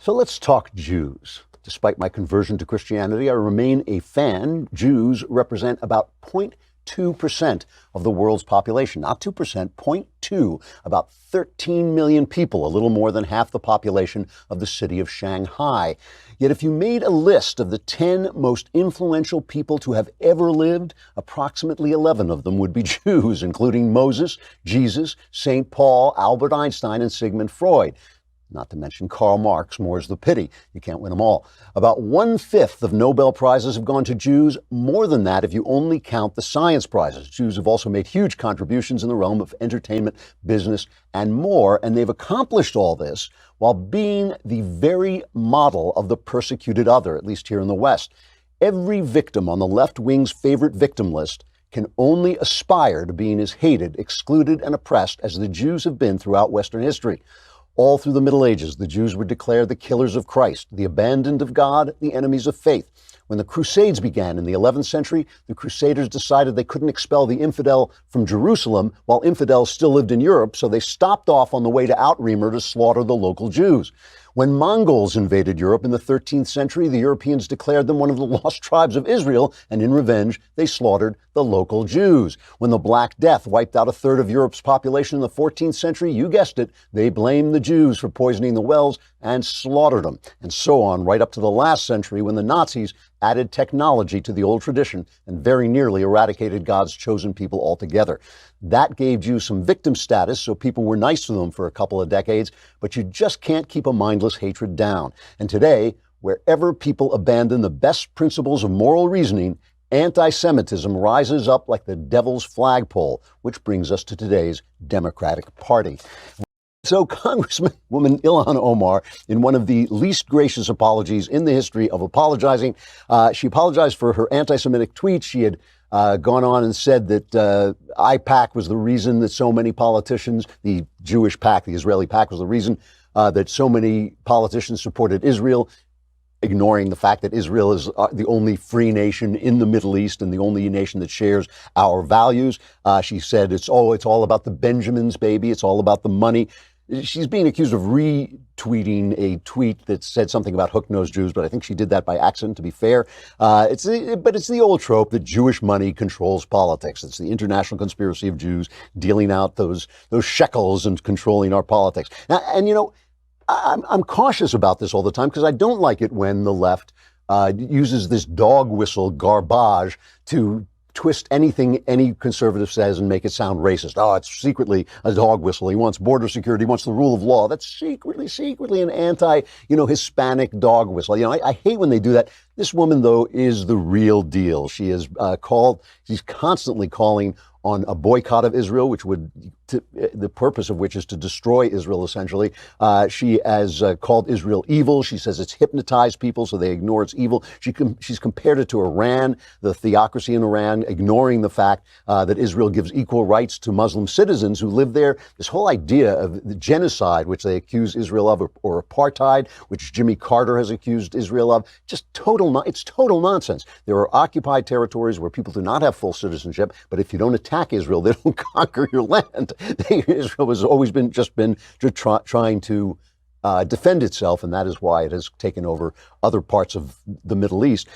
So let's talk Jews. Despite my conversion to Christianity, I remain a fan. Jews represent about 0.2% of the world's population. Not 2%, 0.2, about 13 million people, a little more than half the population of the city of Shanghai. Yet if you made a list of the 10 most influential people to have ever lived, approximately 11 of them would be Jews, including Moses, Jesus, St. Paul, Albert Einstein, and Sigmund Freud. Not to mention Karl Marx, more's the pity. You can't win them all. About 1/5 of Nobel Prizes have gone to Jews, more than that if you only count the science prizes. Jews have also made huge contributions in the realm of entertainment, business, and more, and they've accomplished all this while being the very model of the persecuted other, at least here in the West. Every victim on the left wing's favorite victim list can only aspire to being as hated, excluded, and oppressed as the Jews have been throughout Western history. All through the Middle Ages, the Jews were declared the killers of Christ, the abandoned of God, the enemies of faith. When the Crusades began in the 11th century, the Crusaders decided they couldn't expel the infidel from Jerusalem while infidels still lived in Europe, so they stopped off on the way to Outremer to slaughter the local Jews. When Mongols invaded Europe in the 13th century, the Europeans declared them one of the lost tribes of Israel, and in revenge, they slaughtered the local Jews. When the Black Death wiped out a third of Europe's population in the 14th century, you guessed it, they blamed the Jews for poisoning the wells and slaughtered them. And so on, right up to the last century when the Nazis added technology to the old tradition and very nearly eradicated God's chosen people altogether. That gave Jews some victim status, so people were nice to them for a couple of decades, but you just can't keep a mindless hatred down. And today, wherever people abandon the best principles of moral reasoning, anti-Semitism rises up like the devil's flagpole, which brings us to today's Democratic Party. So Congresswoman Ilhan Omar, in one of the least gracious apologies in the history of apologizing, she apologized for her anti-Semitic tweets. She had gone on and said that IPAC was the reason that so many politicians, the Jewish PAC, the Israeli PAC, was the reason that so many politicians supported Israel, ignoring the fact that Israel is the only free nation in the Middle East and the only nation that shares our values. She said it's all about the Benjamins, baby. It's all about the money. She's being accused of retweeting a tweet that said something about hook-nosed Jews, but I think she did that by accident, to be fair. But it's the old trope that Jewish money controls politics. It's the international conspiracy of Jews dealing out those shekels and controlling our politics. Now, and you know, I'm cautious about this all the time because I don't like it when the left uses this dog whistle garbage to twist anything any conservative says and make it sound racist. Oh, it's secretly a dog whistle. He wants border security. He wants the rule of law. That's secretly an anti-Hispanic dog whistle. You know, I hate when they do that. This woman, though, is the real deal. She is she's constantly calling on a boycott of Israel, which the purpose of which is to destroy Israel, essentially. She has called Israel evil. She says it's hypnotized people, so they ignore its evil. She's compared it to Iran, the theocracy in Iran, ignoring the fact that Israel gives equal rights to Muslim citizens who live there. This whole idea of the genocide, which they accuse Israel of, or apartheid, which Jimmy Carter has accused Israel of, it's total nonsense. There are occupied territories where people do not have full citizenship, but if you don't attack Israel, they don't conquer your land. Israel has always been trying to defend itself, and that is why it has taken over other parts of the Middle East.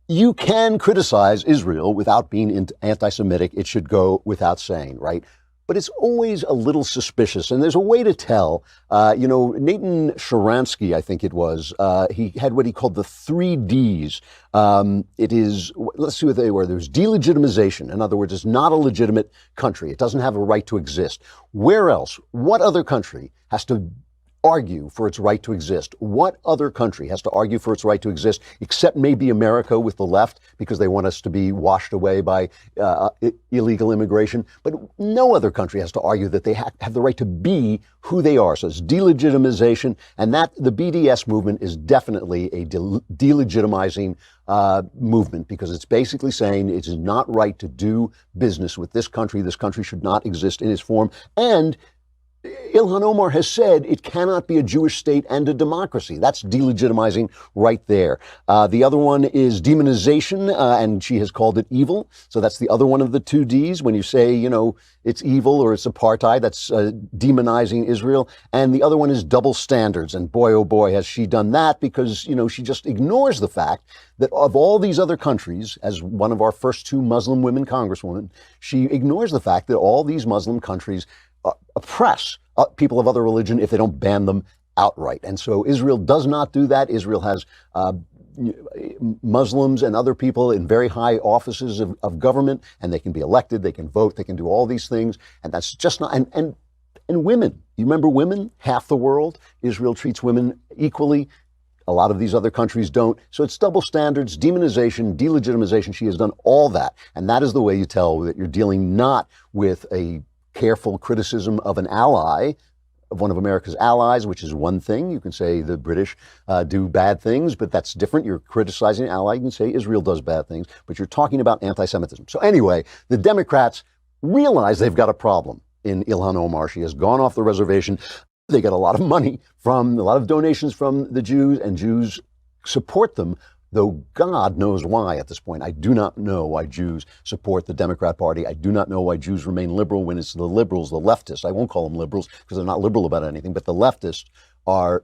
You can criticize Israel without being anti-Semitic. It should go without saying, right? But it's always a little suspicious, and there's a way to tell. Nathan Sharansky, I think it was, he had what he called the 3Ds. Let's see what they were. There's delegitimization. In other words, it's not a legitimate country. It doesn't have a right to exist. Where else? What other country has to argue for its right to exist? What other country has to argue for its right to exist, except maybe America with the left, because they want us to be washed away by illegal immigration? But no other country has to argue that they have the right to be who they are. So it's delegitimization, and that the BDS movement is definitely a delegitimizing movement, because it's basically saying it is not right to do business with this country. This country should not exist in its form. And Ilhan Omar has said it cannot be a Jewish state and a democracy. That's delegitimizing right there. The other one is demonization, and she has called it evil. So that's the other one of the two Ds. When you say, it's evil or it's apartheid, that's demonizing Israel. And the other one is double standards. And boy, oh boy, has she done that, because, she just ignores the fact that of all these other countries, as one of our first two Muslim women congresswomen, she ignores the fact that all these Muslim countries oppress people of other religion if they don't ban them outright. And so Israel does not do that. Israel has Muslims and other people in very high offices of government, and they can be elected, they can vote, they can do all these things. And that's just not, and women, you remember women, half the world, Israel treats women equally. A lot of these other countries don't. So it's double standards, demonization, delegitimization. She has done all that. And that is the way you tell that you're dealing not with a careful criticism of an ally, of one of America's allies, which is one thing. You can say the British do bad things, but that's different. You're criticizing an ally. You can say Israel does bad things, but you're talking about anti-Semitism. So anyway, the Democrats realize they've got a problem in Ilhan Omar. She has gone off the reservation. They get a lot of money a lot of donations from the Jews, and Jews support them. Though God knows why at this point. I do not know why Jews support the Democrat Party. I do not know why Jews remain liberal when it's the liberals, the leftists. I won't call them liberals because they're not liberal about anything, but the leftists are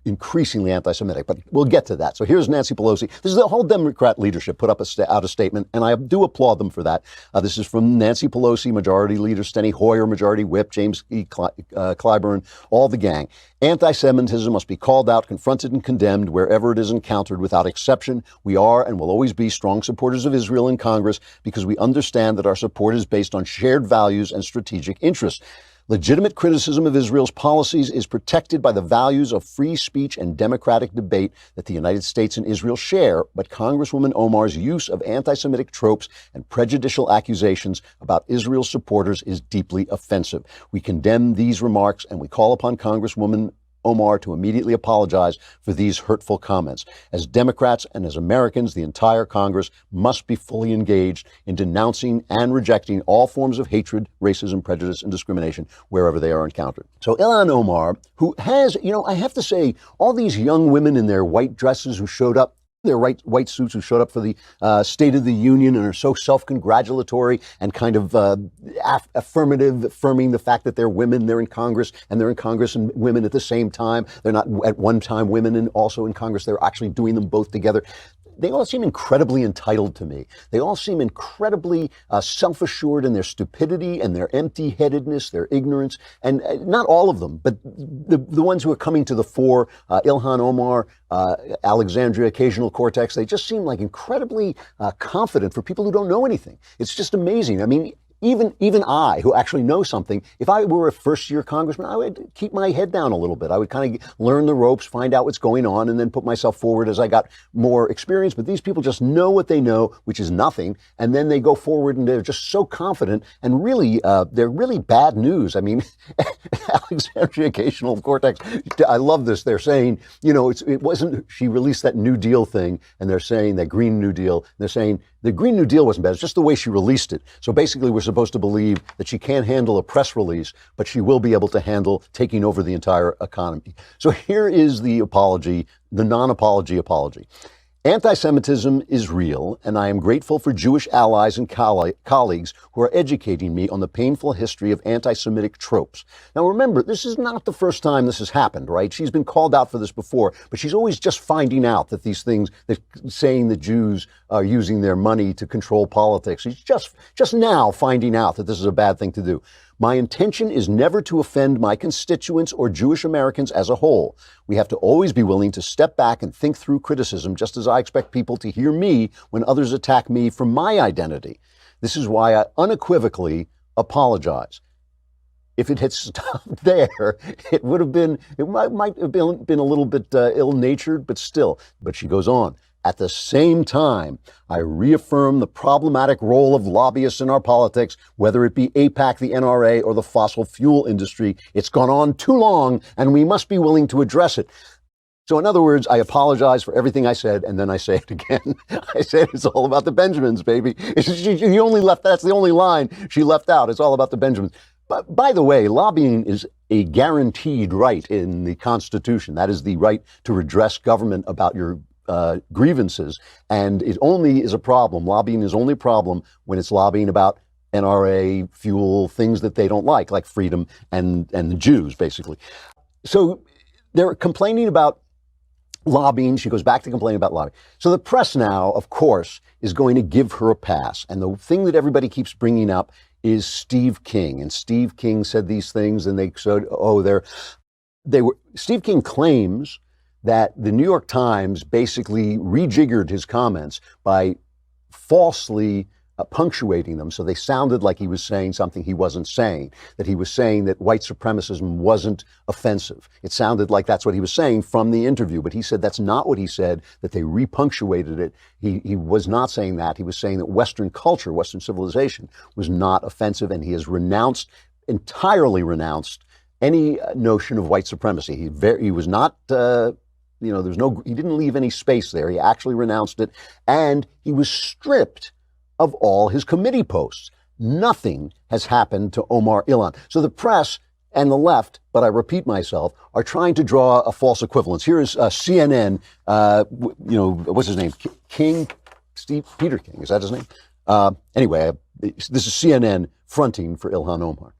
increasingly anti-Semitic. But we'll get to that. So here's Nancy Pelosi. This is the whole Democrat leadership put up out a statement, and I do applaud them for that. This is from Nancy Pelosi, Majority Leader Steny Hoyer, Majority Whip, James E. Clyburn, all the gang. Anti-Semitism must be called out, confronted, and condemned wherever it is encountered without exception. We are and will always be strong supporters of Israel in Congress because we understand that our support is based on shared values and strategic interests. Legitimate criticism of Israel's policies is protected by the values of free speech and democratic debate that the United States and Israel share, but Congresswoman Omar's use of anti-Semitic tropes and prejudicial accusations about Israel's supporters is deeply offensive. We condemn these remarks, and we call upon Congresswoman Omar to immediately apologize for these hurtful comments. As Democrats and as Americans, the entire Congress must be fully engaged in denouncing and rejecting all forms of hatred, racism, prejudice, and discrimination wherever they are encountered. So Ilhan Omar, who has, I have to say, all these young women in their white dresses who showed up, their white suits, who showed up for the State of the Union and are so self-congratulatory and kind of affirming the fact that they're women, they're in Congress, and they're in Congress and women at the same time. They're not at one time women and also in Congress. They're actually doing them both together. They all seem incredibly entitled to me. They all seem incredibly self-assured in their stupidity and their empty-headedness, their ignorance. And not all of them, but the ones who are coming to the fore, Ilhan Omar, Alexandria Occasional Cortex, they just seem like incredibly confident for people who don't know anything. It's just amazing. I mean, even I, who actually know something, if I were a first-year congressman, I would keep my head down a little bit. I would kind of learn the ropes, find out what's going on, and then put myself forward as I got more experience. But these people just know what they know, which is nothing, and then they go forward and they're just so confident. And really, they're really bad news. I mean, Alexandria Occasional Cortex, I love this. They're saying, it wasn't, she released that New Deal thing, and they're saying that Green New Deal, and they're saying the Green New Deal wasn't bad. It's just the way she released it. So basically, we're supposed to believe that she can't handle a press release, but she will be able to handle taking over the entire economy. So here is the apology, the non-apology apology. Anti-Semitism is real, and I am grateful for Jewish allies and colleagues who are educating me on the painful history of anti-Semitic tropes. Now remember, this is not the first time this has happened, right? She's been called out for this before, but she's always just finding out that these things, that saying the Jews are using their money to control politics. She's just now finding out that this is a bad thing to do. My intention is never to offend my constituents or Jewish Americans as a whole. We have to always be willing to step back and think through criticism, just as I expect people to hear me when others attack me for my identity. This is why I unequivocally apologize. If it had stopped there, it might have been a little bit ill-natured, but still. But she goes on. At the same time, I reaffirm the problematic role of lobbyists in our politics, whether it be AIPAC, the NRA, or the fossil fuel industry. It's gone on too long, and we must be willing to address it. So in other words, I apologize for everything I said, and then I say it again. I said it's all about the Benjamins, baby. That's the only line she left out. It's all about the Benjamins. But by the way, lobbying is a guaranteed right in the Constitution. That is the right to redress government about your grievances. And it only is a problem. Lobbying is only a problem when it's lobbying about NRA, fuel, things that they don't like freedom and the Jews, basically. So they're complaining about lobbying. She goes back to complaining about lobbying. So the press now, of course, is going to give her a pass. And the thing that everybody keeps bringing up is Steve King. And Steve King said these things, and they said, Steve King claims that the New York Times basically rejiggered his comments by falsely punctuating them, so they sounded like he was saying something he wasn't saying, that he was saying that white supremacism wasn't offensive. It sounded like that's what he was saying from the interview, but he said that's not what he said, that they repunctuated it. He was not saying that. He was saying that Western culture, Western civilization was not offensive, and he has entirely renounced any notion of white supremacy. He was not, he didn't leave any space there. He actually renounced it, and he was stripped of all his committee posts. Nothing has happened to Omar Ilan. So the press and the left, but I repeat myself, are trying to draw a false equivalence. Here is CNN, what's his name? Peter King, is that his name? Anyway, this is CNN fronting for Ilhan Omar.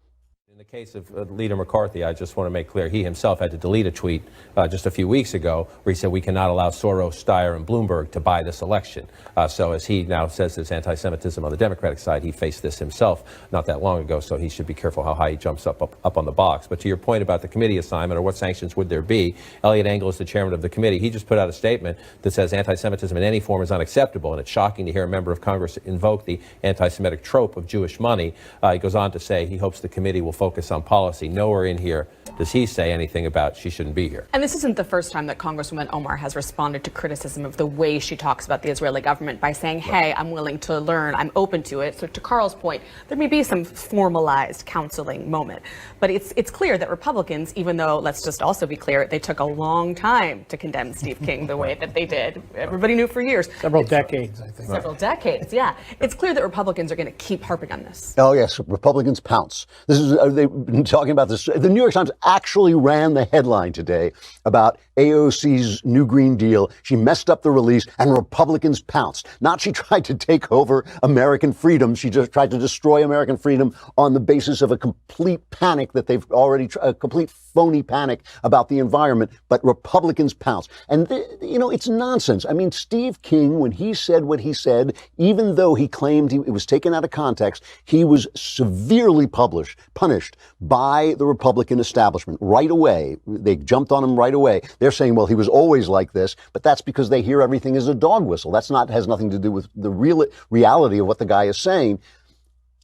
In the case of Leader McCarthy, I just want to make clear, he himself had to delete a tweet just a few weeks ago where he said we cannot allow Soros, Steyer, and Bloomberg to buy this election. So as he now says this anti-Semitism on the Democratic side, he faced this himself not that long ago, so he should be careful how high he jumps up on the box. But to your point about the committee assignment or what sanctions would there be, Elliot Engel is the chairman of the committee. He just put out a statement that says anti-Semitism in any form is unacceptable, and it's shocking to hear a member of Congress invoke the anti-Semitic trope of Jewish money. He goes on to say he hopes the committee will focus on policy. Nowhere in here does he say anything about she shouldn't be here. And this isn't the first time that Congresswoman Omar has responded to criticism of the way she talks about the Israeli government by saying, hey, I'm willing to learn, I'm open to it. So to Carl's point, there may be some formalized counseling moment. But it's clear that Republicans, even though, let's just also be clear, they took a long time to condemn Steve King the way that they did. Everybody knew for years. Several decades, I think. Several decades, yeah. It's clear that Republicans are going to keep harping on this. Oh, yes, Republicans pounce. They've been talking about this. The New York Times actually ran the headline today about AOC's New Green Deal. She messed up the release and Republicans pounced. Not she tried to take over American freedom. She just tried to destroy American freedom on the basis of a complete panic that they've already, a complete phony panic about the environment. But Republicans pounced. And, it's nonsense. I mean, Steve King, when he said what he said, even though he claimed it was taken out of context, he was severely punished by the Republican establishment right away. They jumped on him right away. They're saying, well, he was always like this, but that's because they hear everything as a dog whistle. Has nothing to do with the reality of what the guy is saying.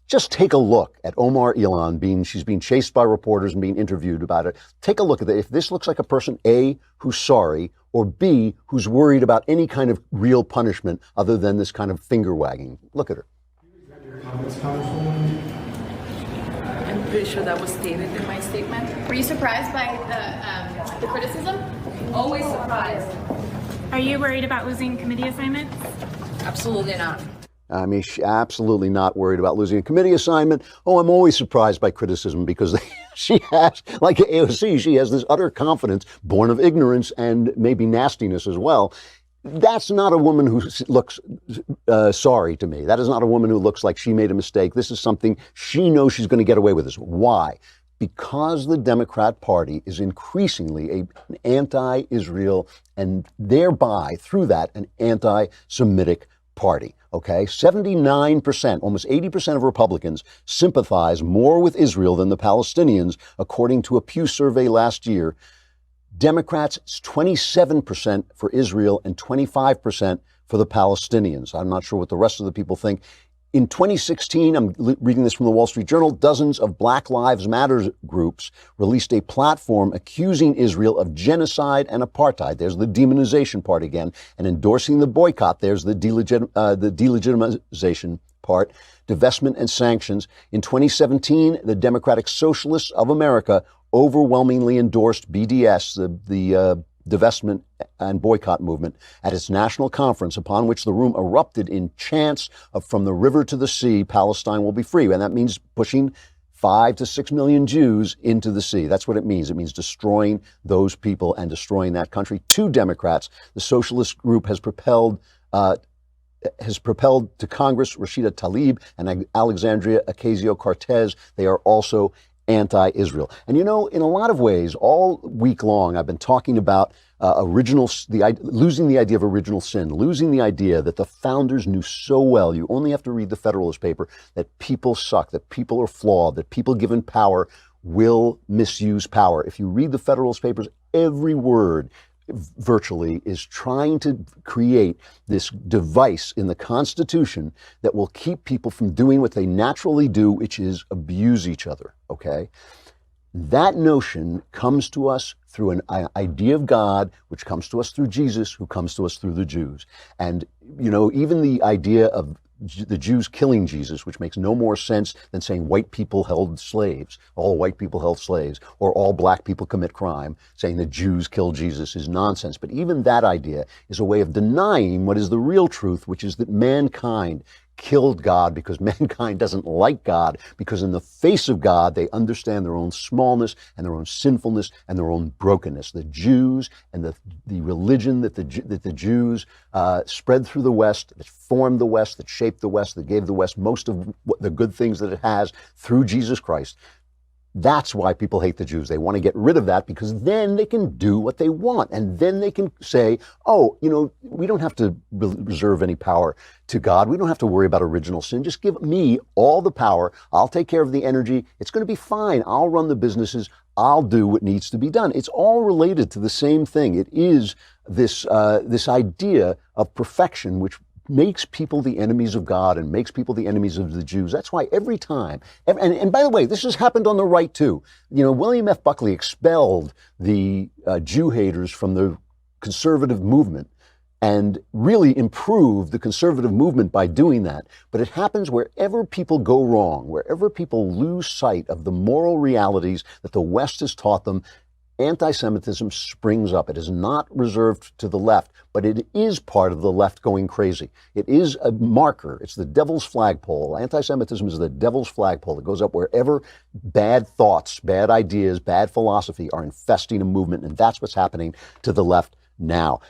Just take a look at Omar Ilan she's being chased by reporters and being interviewed about it. Take a look at it. If this looks like a person, A, who's sorry, or B, who's worried about any kind of real punishment other than this kind of finger wagging. Look at her. I'm pretty sure that was stated in my statement. Were you surprised by the criticism? Always surprised. Are you worried about losing committee assignments? Absolutely not. I mean, she's absolutely not worried about losing a committee assignment. Oh, I'm always surprised by criticism because she has, like AOC, she has this utter confidence born of ignorance and maybe nastiness as well. That's not a woman who looks sorry to me. That is not a woman who looks like she made a mistake. This is something she knows she's going to get away with this. Why? Because the Democrat Party is increasingly an anti-Israel and thereby, through that, an anti-Semitic party. Okay, 79%, almost 80% of Republicans sympathize more with Israel than the Palestinians, according to a Pew survey last year. Democrats, it's 27% for Israel and 25% for the Palestinians. I'm not sure what the rest of the people think. In 2016, I'm reading this from the Wall Street Journal, dozens of Black Lives Matter groups released a platform accusing Israel of genocide and apartheid. There's the demonization part again. And endorsing the boycott, there's the delegitimization part, divestment and sanctions. In 2017, the Democratic Socialists of America overwhelmingly endorsed BDS, the divestment and boycott movement, at its national conference, upon which the room erupted in chants of "From the river to the sea, Palestine will be free." And that means pushing 5 to 6 million Jews into the sea. That's what it means. It means destroying those people and destroying that country. 2 Democrats, the socialist group has propelled to Congress Rashida Tlaib and Alexandria Ocasio-Cortez. They are also anti-Israel. And you know, in a lot of ways, all week long, I've been talking about losing the idea of original sin, losing the idea that the founders knew so well. You only have to read the Federalist paper that people suck, that people are flawed, that people given power will misuse power. If you read the Federalist papers, every word virtually is trying to create this device in the Constitution that will keep people from doing what they naturally do, which is abuse each other, okay? That notion comes to us through an idea of God, which comes to us through Jesus, who comes to us through the Jews. And, you know, even the idea of the Jews killing Jesus, which makes no more sense than saying white people held slaves, all white people held slaves, or all black people commit crime, saying the Jews killed Jesus is nonsense. But even that idea is a way of denying what is the real truth, which is that mankind killed God because mankind doesn't like God, because in the face of God, they understand their own smallness and their own sinfulness and their own brokenness. The Jews and the religion that the Jews spread through the West, that formed the West, that shaped the West, that gave the West most of the good things that it has through Jesus Christ. That's why people hate the Jews. They want to get rid of that because then they can do what they want. And then they can say, oh, you know, we don't have to reserve any power to God. We don't have to worry about original sin. Just give me all the power. I'll take care of the energy. It's going to be fine. I'll run the businesses. I'll do what needs to be done. It's all related to the same thing. It is this idea of perfection, which makes people the enemies of God and makes people the enemies of the Jews. That's why every time, and by the way, this has happened on the right too. You know, William F. Buckley expelled the Jew haters from the conservative movement and really improved the conservative movement by doing that. But it happens wherever people go wrong, wherever people lose sight of the moral realities that the West has taught them. Anti-Semitism springs up. It is not reserved to the left, but it is part of the left going crazy. It is a marker. It's the devil's flagpole. Anti-Semitism is the devil's flagpole. It goes up wherever bad thoughts, bad ideas, bad philosophy are infesting a movement, and that's what's happening to the left now.